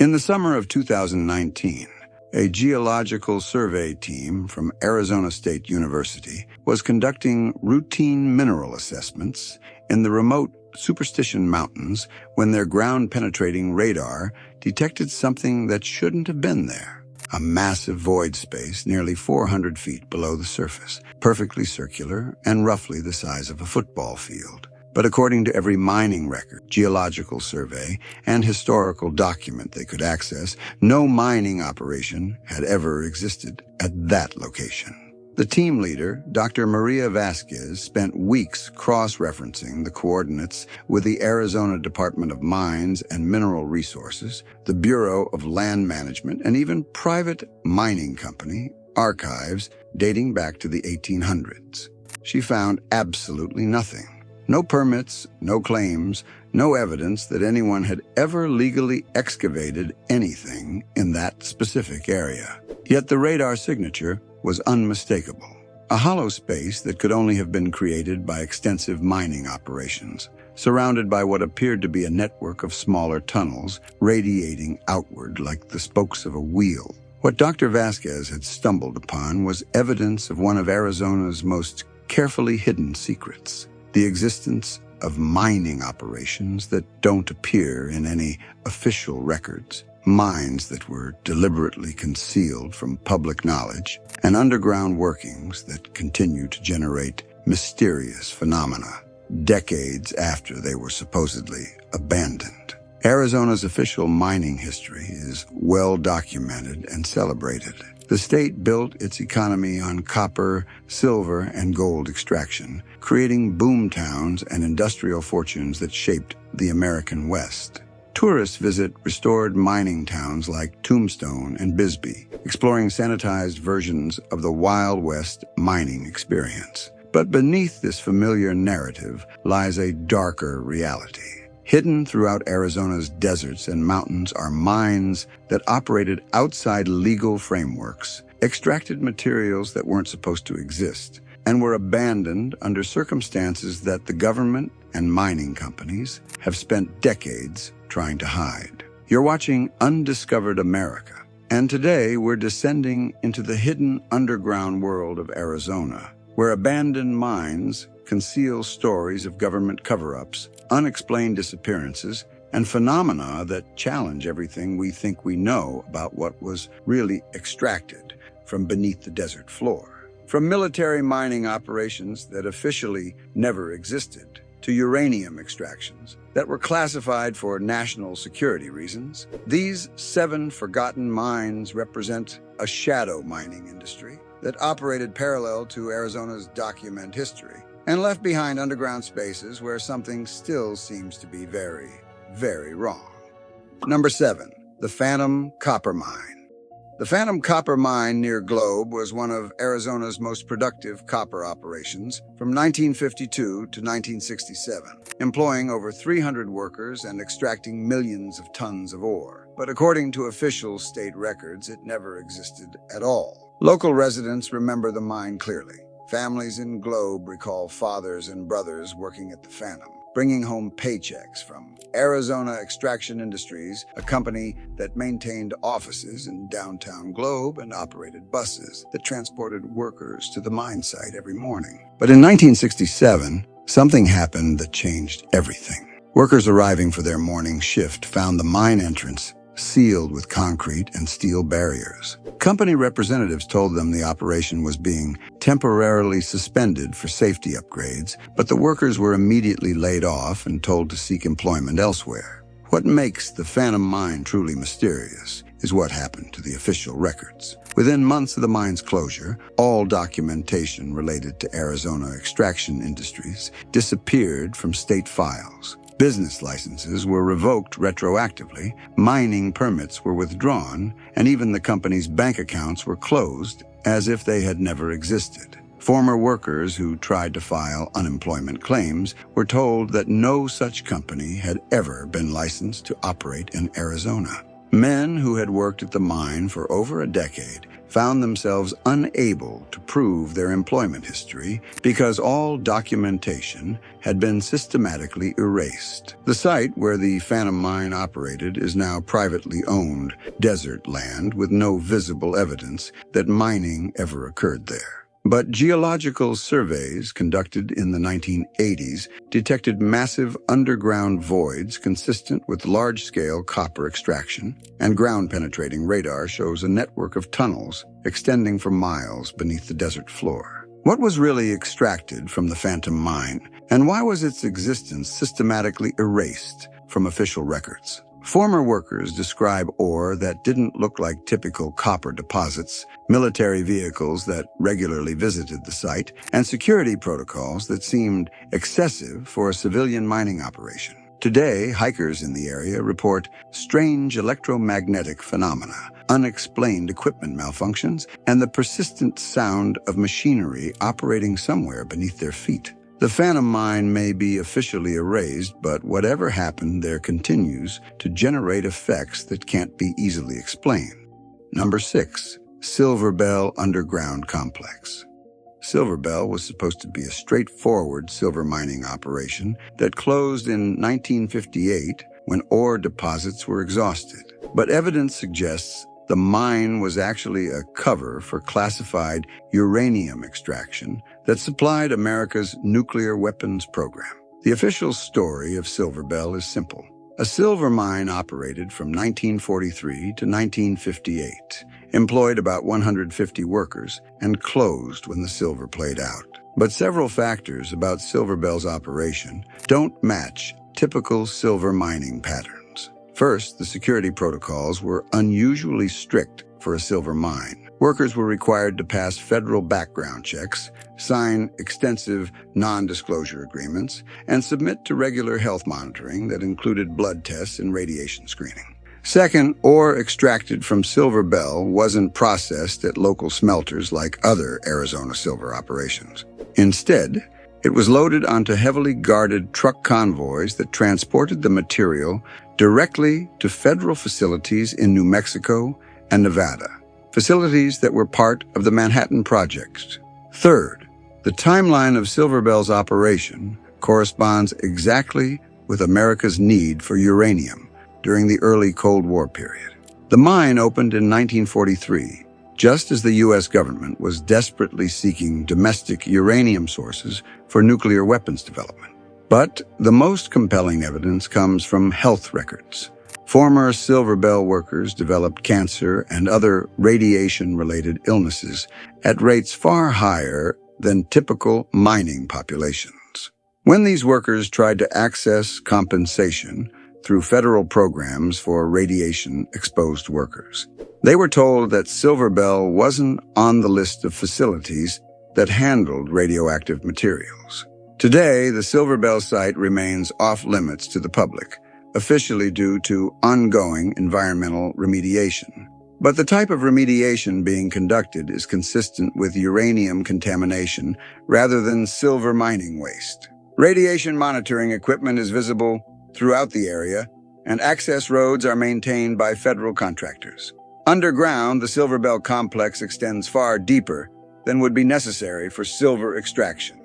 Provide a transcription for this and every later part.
In the summer of 2019, a geological survey team from Arizona State University was conducting routine mineral assessments in the remote Superstition Mountains when their ground-penetrating radar detected something that shouldn't have been there. A massive void space nearly 400 feet below the surface, perfectly circular and roughly the size of a football field. But according to every mining record, geological survey, and historical document they could access, no mining operation had ever existed at that location. The team leader, Dr. Maria Vasquez, spent weeks cross-referencing the coordinates with the Arizona Department of Mines and Mineral Resources, the Bureau of Land Management, and even private mining company archives dating back to the 1800s. She found absolutely nothing. No permits, no claims, no evidence that anyone had ever legally excavated anything in that specific area. Yet the radar signature was unmistakable. A hollow space that could only have been created by extensive mining operations, surrounded by what appeared to be a network of smaller tunnels radiating outward like the spokes of a wheel. What Dr. Vasquez had stumbled upon was evidence of one of Arizona's most carefully hidden secrets: the existence of mining operations that don't appear in any official records, mines that were deliberately concealed from public knowledge, and underground workings that continue to generate mysterious phenomena decades after they were supposedly abandoned. Arizona's official mining history is well documented and celebrated. The state built its economy on copper, silver, and gold extraction, creating boom towns and industrial fortunes that shaped the American West. Tourists visit restored mining towns like Tombstone and Bisbee, exploring sanitized versions of the Wild West mining experience. But beneath this familiar narrative lies a darker reality. Hidden throughout Arizona's deserts and mountains are mines that operated outside legal frameworks, extracted materials that weren't supposed to exist, and were abandoned under circumstances that the government and mining companies have spent decades trying to hide. You're watching Undiscovered America, and today we're descending into the hidden underground world of Arizona, where abandoned mines conceal stories of government cover-ups, unexplained disappearances, and phenomena that challenge everything we think we know about what was really extracted from beneath the desert floor. From military mining operations that officially never existed, to uranium extractions that were classified for national security reasons, these 7 forgotten mines represent a shadow mining industry that operated parallel to Arizona's documented history and left behind underground spaces where something still seems to be very, very wrong. Number 7, the Phantom Copper Mine. The Phantom Copper Mine near Globe was one of Arizona's most productive copper operations from 1952 to 1967, employing over 300 workers and extracting millions of tons of ore. But according to official state records, it never existed at all. Local residents remember the mine clearly. Families in Globe recall fathers and brothers working at the Phantom, bringing home paychecks from Arizona Extraction Industries, a company that maintained offices in downtown Globe and operated buses that transported workers to the mine site every morning. But in 1967, something happened that changed everything. Workers arriving for their morning shift found the mine entrance sealed with concrete and steel barriers. Company representatives told them the operation was being temporarily suspended for safety upgrades, but the workers were immediately laid off and told to seek employment elsewhere. What makes the Phantom Mine truly mysterious is what happened to the official records. Within months of the mine's closure, all documentation related to Arizona Extraction Industries disappeared from state files. Business licenses were revoked retroactively, mining permits were withdrawn, and even the company's bank accounts were closed as if they had never existed. Former workers who tried to file unemployment claims were told that no such company had ever been licensed to operate in Arizona. Men who had worked at the mine for over a decade found themselves unable to prove their employment history because all documentation had been systematically erased. The site where the Phantom Mine operated is now privately owned desert land with no visible evidence that mining ever occurred there. But geological surveys conducted in the 1980s detected massive underground voids consistent with large-scale copper extraction, and ground-penetrating radar shows a network of tunnels extending for miles beneath the desert floor. What was really extracted from the Phantom Mine, and why was its existence systematically erased from official records? Former workers describe ore that didn't look like typical copper deposits, military vehicles that regularly visited the site, and security protocols that seemed excessive for a civilian mining operation. Today, hikers in the area report strange electromagnetic phenomena, unexplained equipment malfunctions, and the persistent sound of machinery operating somewhere beneath their feet. The Phantom Mine may be officially erased, but whatever happened there continues to generate effects that can't be easily explained. Number 6. Silver Bell Underground Complex. Silver Bell was supposed to be a straightforward silver mining operation that closed in 1958 when ore deposits were exhausted. But evidence suggests the mine was actually a cover for classified uranium extraction that supplied America's nuclear weapons program. The official story of Silver Bell is simple. A silver mine operated from 1943 to 1958, employed about 150 workers, and closed when the silver played out. But several factors about Silver Bell's operation don't match typical silver mining patterns. First, the security protocols were unusually strict for a silver mine. Workers were required to pass federal background checks, sign extensive non-disclosure agreements, and submit to regular health monitoring that included blood tests and radiation screening. Second, ore extracted from Silver Bell wasn't processed at local smelters like other Arizona silver operations. Instead, it was loaded onto heavily guarded truck convoys that transported the material directly to federal facilities in New Mexico and Nevada, facilities that were part of the Manhattan Project. Third, the timeline of Silver Bell's operation corresponds exactly with America's need for uranium during the early Cold War period. The mine opened in 1943, just as the U.S. government was desperately seeking domestic uranium sources for nuclear weapons development. But the most compelling evidence comes from health records. Former Silver Bell workers developed cancer and other radiation-related illnesses at rates far higher than typical mining populations. When these workers tried to access compensation through federal programs for radiation-exposed workers, they were told that Silver Bell wasn't on the list of facilities that handled radioactive materials. Today, the Silver Bell site remains off-limits to the public, officially due to ongoing environmental remediation. But the type of remediation being conducted is consistent with uranium contamination rather than silver mining waste. Radiation monitoring equipment is visible throughout the area, and access roads are maintained by federal contractors. Underground, the Silver Bell complex extends far deeper than would be necessary for silver extraction.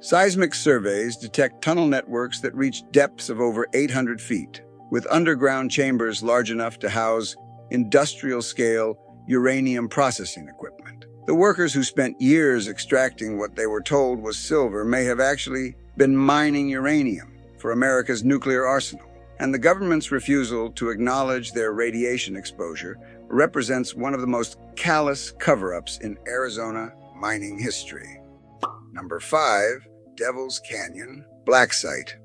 Seismic surveys detect tunnel networks that reach depths of over 800 feet, with underground chambers large enough to house industrial-scale uranium processing equipment. The workers who spent years extracting what they were told was silver may have actually been mining uranium for America's nuclear arsenal, and the government's refusal to acknowledge their radiation exposure represents one of the most callous cover-ups in Arizona mining history. Number 5. Devil's Canyon Black Site.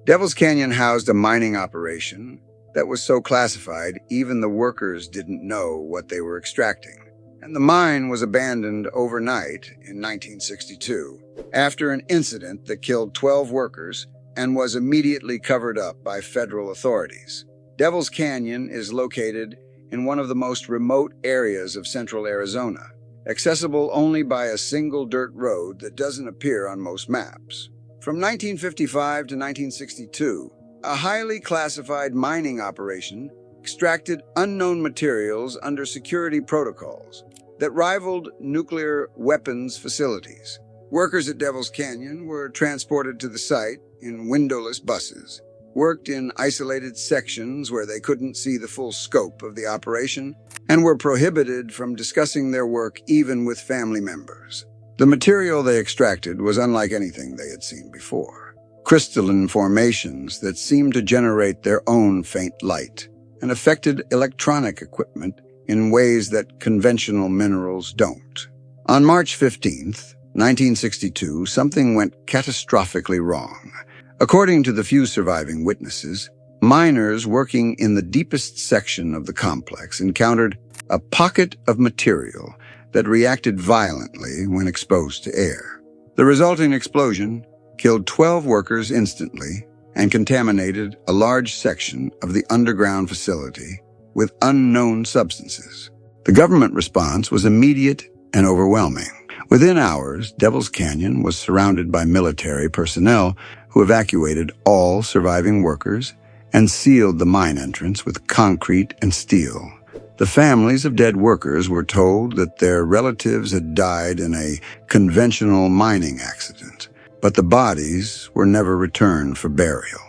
Devil's Canyon housed a mining operation that was so classified even the workers didn't know what they were extracting. And the mine was abandoned overnight in 1962 after an incident that killed 12 workers and was immediately covered up by federal authorities. Devil's Canyon is located in one of the most remote areas of central Arizona, accessible only by a single dirt road that doesn't appear on most maps. From 1955 to 1962, a highly classified mining operation extracted unknown materials under security protocols. that rivaled nuclear weapons facilities. Workers at Devil's Canyon were transported to the site in windowless buses, worked in isolated sections where they couldn't see the full scope of the operation, and were prohibited from discussing their work even with family members. The material they extracted was unlike anything they had seen before. Crystalline formations that seemed to generate their own faint light and affected electronic equipment in ways that conventional minerals don't. On March 15th, 1962, something went catastrophically wrong. According to the few surviving witnesses, miners working in the deepest section of the complex encountered a pocket of material that reacted violently when exposed to air. The resulting explosion killed 12 workers instantly and contaminated a large section of the underground facility with unknown substances. The government response was immediate and overwhelming. Within hours, Devil's Canyon was surrounded by military personnel who evacuated all surviving workers and sealed the mine entrance with concrete and steel. The families of dead workers were told that their relatives had died in a conventional mining accident, but the bodies were never returned for burial.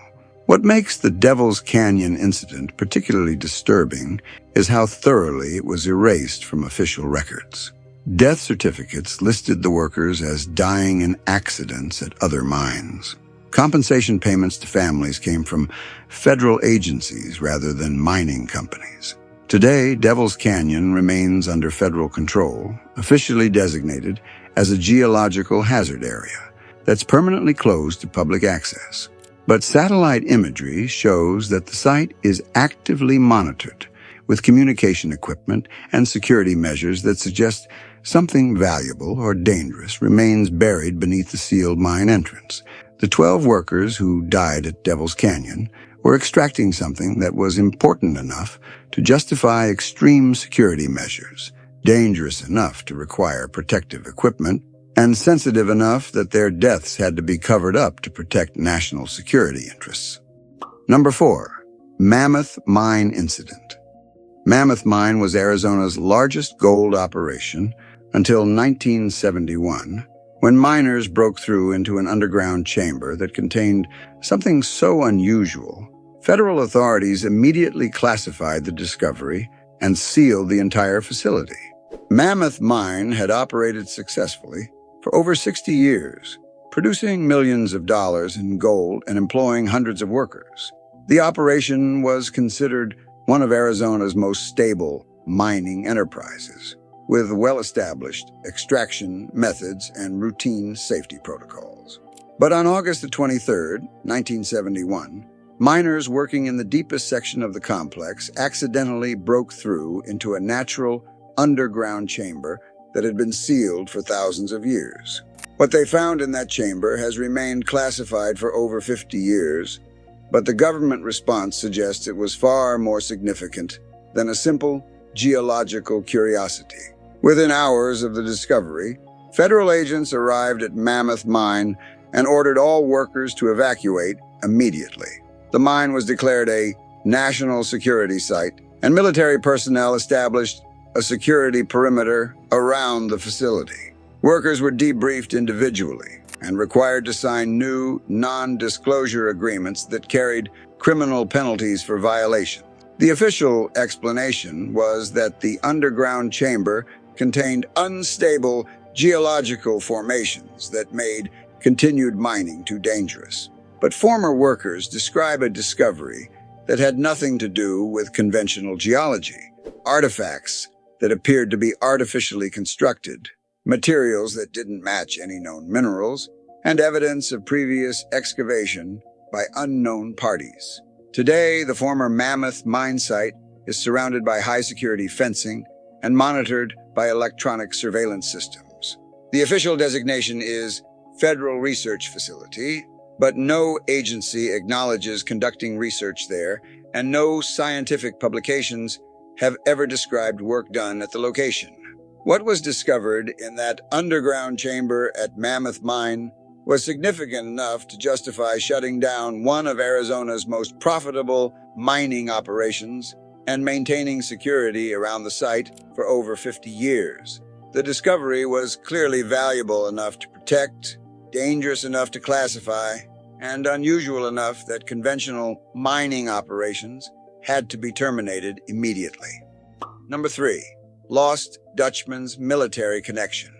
What makes the Devil's Canyon incident particularly disturbing is how thoroughly it was erased from official records. Death certificates listed the workers as dying in accidents at other mines. Compensation payments to families came from federal agencies rather than mining companies. Today, Devil's Canyon remains under federal control, officially designated as a geological hazard area that's permanently closed to public access. But satellite imagery shows that the site is actively monitored with communication equipment and security measures that suggest something valuable or dangerous remains buried beneath the sealed mine entrance. The 12 workers who died at Devil's Canyon were extracting something that was important enough to justify extreme security measures, dangerous enough to require protective equipment, and sensitive enough that their deaths had to be covered up to protect national security interests. Number 4. Mammoth Mine Incident. Mammoth Mine was Arizona's largest gold operation until 1971, when miners broke through into an underground chamber that contained something so unusual. Federal authorities immediately classified the discovery and sealed the entire facility. Mammoth Mine had operated successfully for over 60 years, producing millions of dollars in gold and employing hundreds of workers. The operation was considered one of Arizona's most stable mining enterprises, with well-established extraction methods and routine safety protocols. But on August the 23rd, 1971, miners working in the deepest section of the complex accidentally broke through into a natural underground chamber that had been sealed for thousands of years. What they found in that chamber has remained classified for over 50 years, but the government response suggests it was far more significant than a simple geological curiosity. Within hours of the discovery, federal agents arrived at Mammoth Mine and ordered all workers to evacuate immediately. The mine was declared a national security site, and military personnel established a security perimeter around the facility. Workers were debriefed individually and required to sign new non-disclosure agreements that carried criminal penalties for violation. The official explanation was that the underground chamber contained unstable geological formations that made continued mining too dangerous. But former workers describe a discovery that had nothing to do with conventional geology. Artifacts that appeared to be artificially constructed, materials that didn't match any known minerals, and evidence of previous excavation by unknown parties. Today, the former Mammoth Mine site is surrounded by high-security fencing and monitored by electronic surveillance systems. The official designation is Federal Research Facility, but no agency acknowledges conducting research there, and no scientific publications have ever described work done at the location. What was discovered in that underground chamber at Mammoth Mine was significant enough to justify shutting down one of Arizona's most profitable mining operations and maintaining security around the site for over 50 years. The discovery was clearly valuable enough to protect, dangerous enough to classify, and unusual enough that conventional mining operations had to be terminated immediately. Number 3. Lost Dutchman's military connection.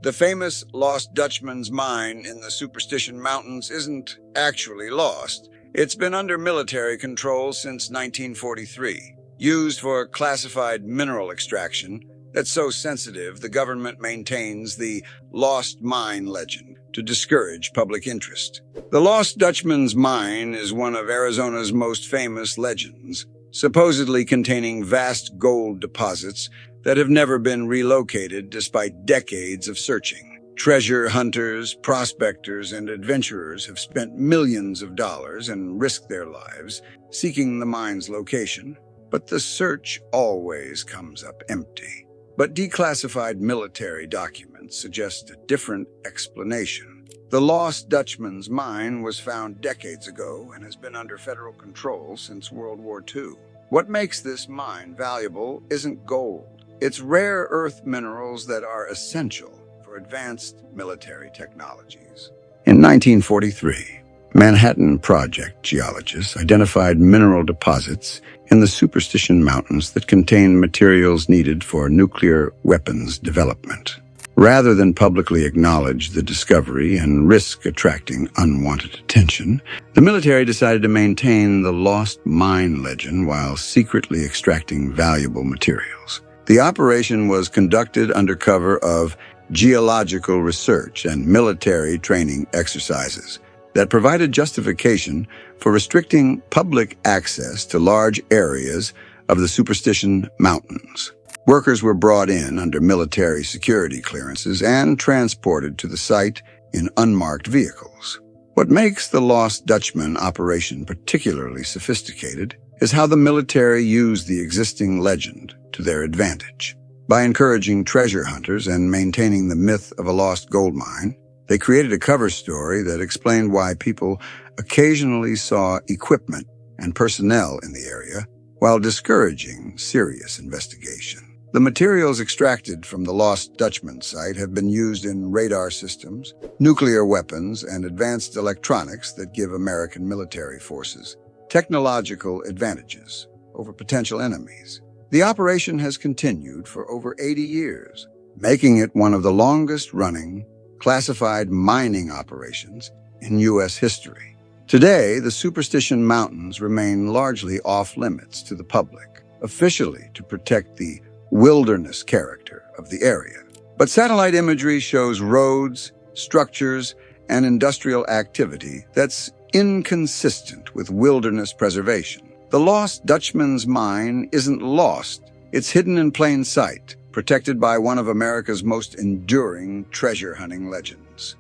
The famous Lost Dutchman's mine in the Superstition Mountains isn't actually lost. It's been under military control since 1943, used for classified mineral extraction that's so sensitive the government maintains the Lost Mine legend to discourage public interest. The Lost Dutchman's mine is one of Arizona's most famous legends, supposedly containing vast gold deposits that have never been relocated despite decades of searching. Treasure hunters, prospectors, and adventurers have spent millions of dollars and risked their lives seeking the mine's location, but the search always comes up empty. But declassified military documents suggest a different explanation. The Lost Dutchman's mine was found decades ago and has been under federal control since World War II. What makes this mine valuable isn't gold. It's rare earth minerals that are essential for advanced military technologies. In 1943, Manhattan Project geologists identified mineral deposits in the Superstition Mountains that contain materials needed for nuclear weapons development. Rather than publicly acknowledge the discovery and risk attracting unwanted attention, the military decided to maintain the lost mine legend while secretly extracting valuable materials. The operation was conducted under cover of geological research and military training exercises that provided justification for restricting public access to large areas of the Superstition Mountains. Workers were brought in under military security clearances and transported to the site in unmarked vehicles. What makes the Lost Dutchman operation particularly sophisticated is how the military used the existing legend to their advantage. By encouraging treasure hunters and maintaining the myth of a lost gold mine, they created a cover story that explained why people occasionally saw equipment and personnel in the area while discouraging serious investigation. The materials extracted from the Lost Dutchman site have been used in radar systems, nuclear weapons, and advanced electronics that give American military forces technological advantages over potential enemies. The operation has continued for over 80 years, making it one of the longest-running classified mining operations in U.S. history. Today, the Superstition Mountains remain largely off-limits to the public, officially to protect the wilderness character of the area. But satellite imagery shows roads, structures, and industrial activity that's inconsistent with wilderness preservation. The Lost Dutchman's mine isn't lost. It's hidden in plain sight, protected by one of America's most enduring treasure hunting legends.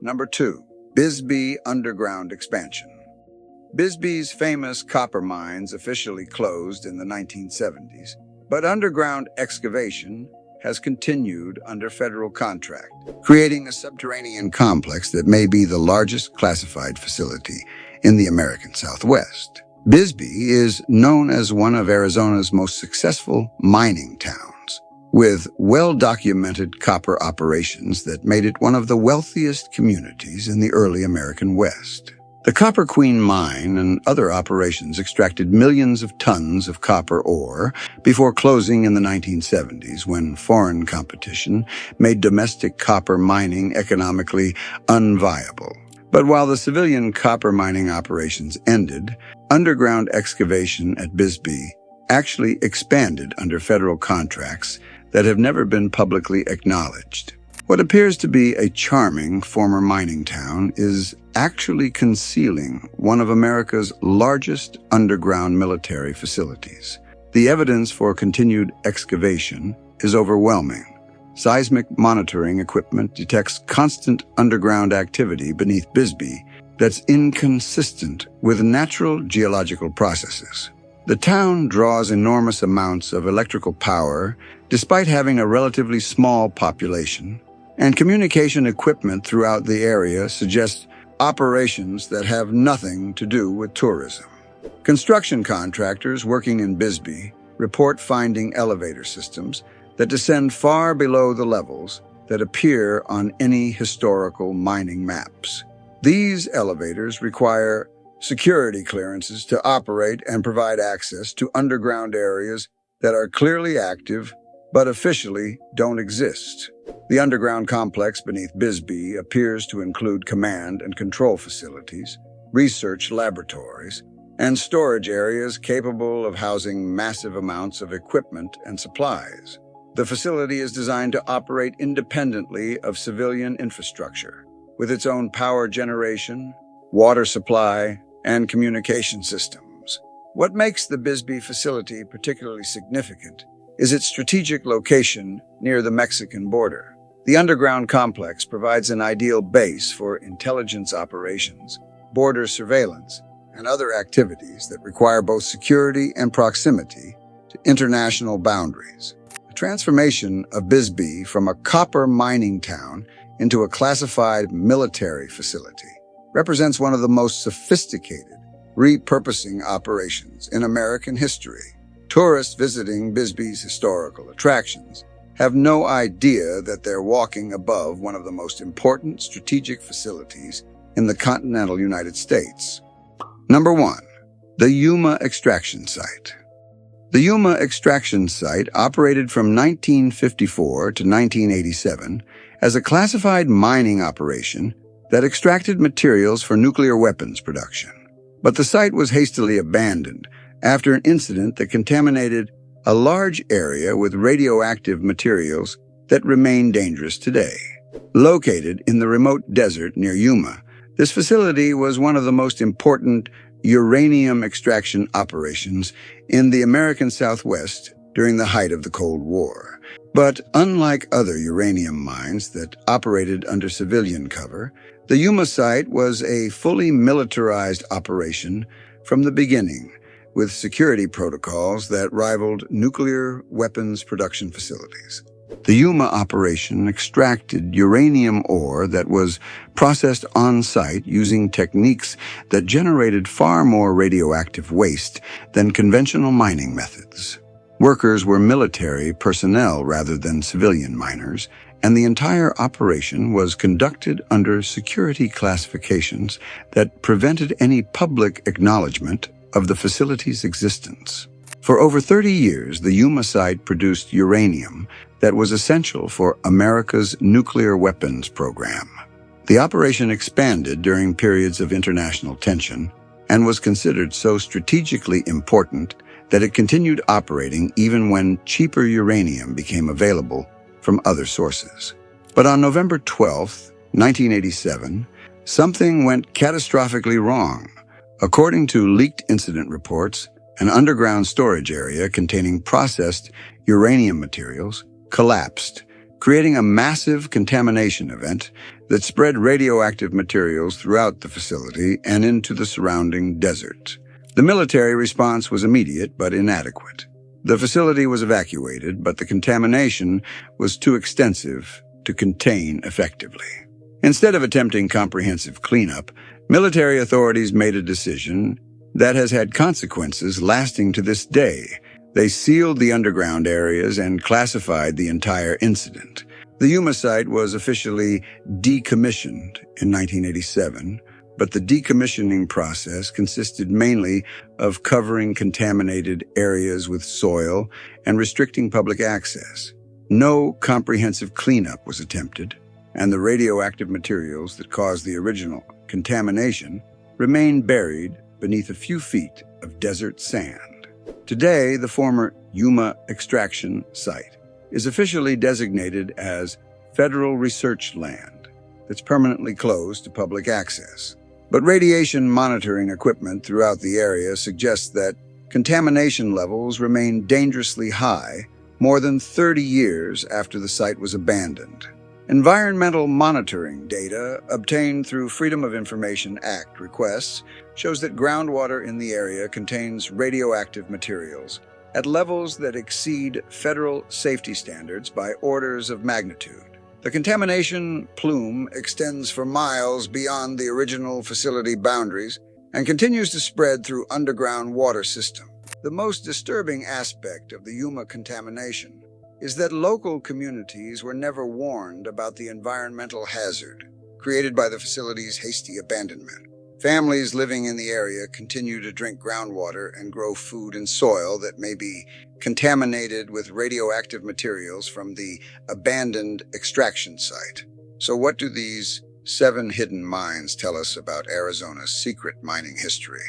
Number 2. Bisbee Underground Expansion. Bisbee's famous copper mines officially closed in the 1970s, but underground excavation has continued under federal contract, creating a subterranean complex that may be the largest classified facility in the American Southwest. Bisbee is known as one of Arizona's most successful mining towns, with well-documented copper operations that made it one of the wealthiest communities in the early American West. The Copper Queen mine and other operations extracted millions of tons of copper ore before closing in the 1970s when foreign competition made domestic copper mining economically unviable. But while the civilian copper mining operations ended, underground excavation at Bisbee actually expanded under federal contracts that have never been publicly acknowledged. What appears to be a charming former mining town is actually concealing one of America's largest underground military facilities. The evidence for continued excavation is overwhelming. Seismic monitoring equipment detects constant underground activity beneath Bisbee that's inconsistent with natural geological processes. The town draws enormous amounts of electrical power despite having a relatively small population, and communication equipment throughout the area suggests operations that have nothing to do with tourism. Construction contractors working in Bisbee report finding elevator systems that descend far below the levels that appear on any historical mining maps. These elevators require security clearances to operate and provide access to underground areas that are clearly active but officially don't exist. The underground complex beneath Bisbee appears to include command and control facilities, research laboratories, and storage areas capable of housing massive amounts of equipment and supplies. The facility is designed to operate independently of civilian infrastructure, with its own power generation, water supply, and communication systems. What makes the Bisbee facility particularly significant is its strategic location near the Mexican border. The underground complex provides an ideal base for intelligence operations, border surveillance, and other activities that require both security and proximity to international boundaries. The transformation of Bisbee from a copper mining town into a classified military facility represents one of the most sophisticated repurposing operations in American history. Tourists visiting Bisbee's historical attractions have no idea that they're walking above one of the most important strategic facilities in the continental United States. Number 1. The Yuma Extraction Site. The Yuma Extraction Site operated from 1954 to 1987 as a classified mining operation that extracted materials for nuclear weapons production. But the site was hastily abandoned after an incident that contaminated a large area with radioactive materials that remain dangerous today. Located in the remote desert near Yuma, this facility was one of the most important uranium extraction operations in the American Southwest during the height of the Cold War. But unlike other uranium mines that operated under civilian cover, the Yuma site was a fully militarized operation from the beginning, with security protocols that rivaled nuclear weapons production facilities. The Yuma operation extracted uranium ore that was processed on-site using techniques that generated far more radioactive waste than conventional mining methods. Workers were military personnel rather than civilian miners, and the entire operation was conducted under security classifications that prevented any public acknowledgement of the facility's existence. For over 30 years, the Yuma site produced uranium that was essential for America's nuclear weapons program. The operation expanded during periods of international tension and was considered so strategically important that it continued operating even when cheaper uranium became available from other sources. But on November 12, 1987, something went catastrophically wrong. According to leaked incident reports, an underground storage area containing processed uranium materials collapsed, creating a massive contamination event that spread radioactive materials throughout the facility and into the surrounding desert. The military response was immediate but inadequate. The facility was evacuated, but the contamination was too extensive to contain effectively. Instead of attempting comprehensive cleanup, military authorities made a decision that has had consequences lasting to this day. They sealed the underground areas and classified the entire incident. The Yuma site was officially decommissioned in 1987, but the decommissioning process consisted mainly of covering contaminated areas with soil and restricting public access. No comprehensive cleanup was attempted, and the radioactive materials that caused the original contamination remained buried beneath a few feet of desert sand. Today, the former Yuma Extraction Site is officially designated as federal research land that's permanently closed to public access. But radiation monitoring equipment throughout the area suggests that contamination levels remain dangerously high more than 30 years after the site was abandoned. Environmental monitoring data obtained through Freedom of Information Act requests shows that groundwater in the area contains radioactive materials at levels that exceed federal safety standards by orders of magnitude. The contamination plume extends for miles beyond the original facility boundaries and continues to spread through underground water system. The most disturbing aspect of the Yuma contamination is that local communities were never warned about the environmental hazard created by the facility's hasty abandonment. Families living in the area continue to drink groundwater and grow food in soil that may be contaminated with radioactive materials from the abandoned extraction site. So what do these 7 hidden mines tell us about Arizona's secret mining history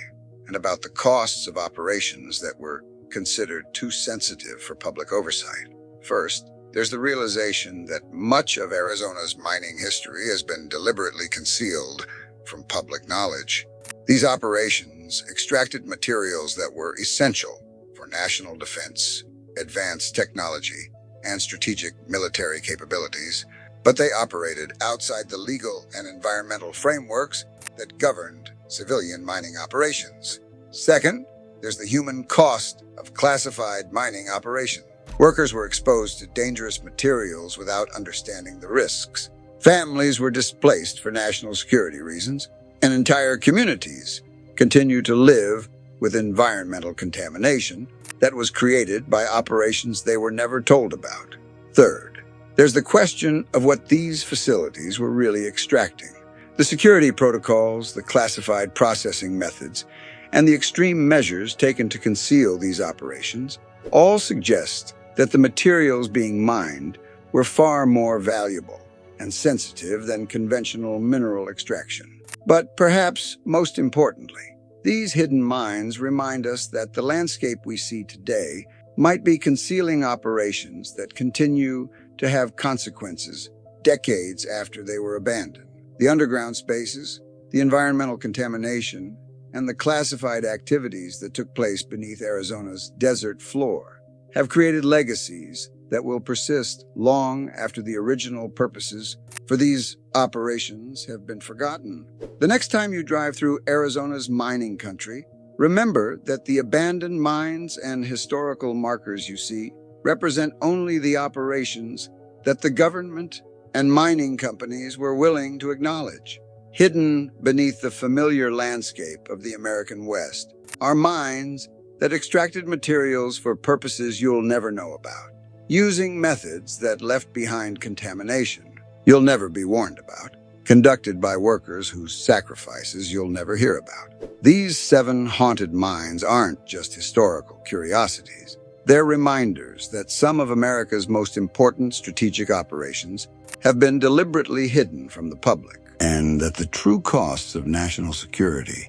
and about the costs of operations that were considered too sensitive for public oversight? First, there's the realization that much of Arizona's mining history has been deliberately concealed from public knowledge. These operations extracted materials that were essential for national defense, advanced technology, and strategic military capabilities, but they operated outside the legal and environmental frameworks that governed civilian mining operations. Second, there's the human cost of classified mining operations. Workers were exposed to dangerous materials without understanding the risks. Families were displaced for national security reasons, and entire communities continue to live with environmental contamination that was created by operations they were never told about. Third, there's the question of what these facilities were really extracting. The security protocols, the classified processing methods, and the extreme measures taken to conceal these operations all suggest that the materials being mined were far more valuable and sensitive than conventional mineral extraction. But perhaps most importantly, these hidden mines remind us that the landscape we see today might be concealing operations that continue to have consequences decades after they were abandoned. The underground spaces, the environmental contamination, and the classified activities that took place beneath Arizona's desert floor have created legacies that will persist long after the original purposes for these operations have been forgotten. The next time you drive through Arizona's mining country, remember that the abandoned mines and historical markers you see represent only the operations that the government and mining companies were willing to acknowledge. Hidden beneath the familiar landscape of the American West are mines that extracted materials for purposes you'll never know about, using methods that left behind contamination you'll never be warned about, conducted by workers whose sacrifices you'll never hear about. These 7 haunted mines aren't just historical curiosities. They're reminders that some of America's most important strategic operations have been deliberately hidden from the public, and that the true costs of national security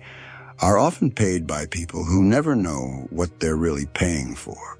are often paid by people who never know what they're really paying for.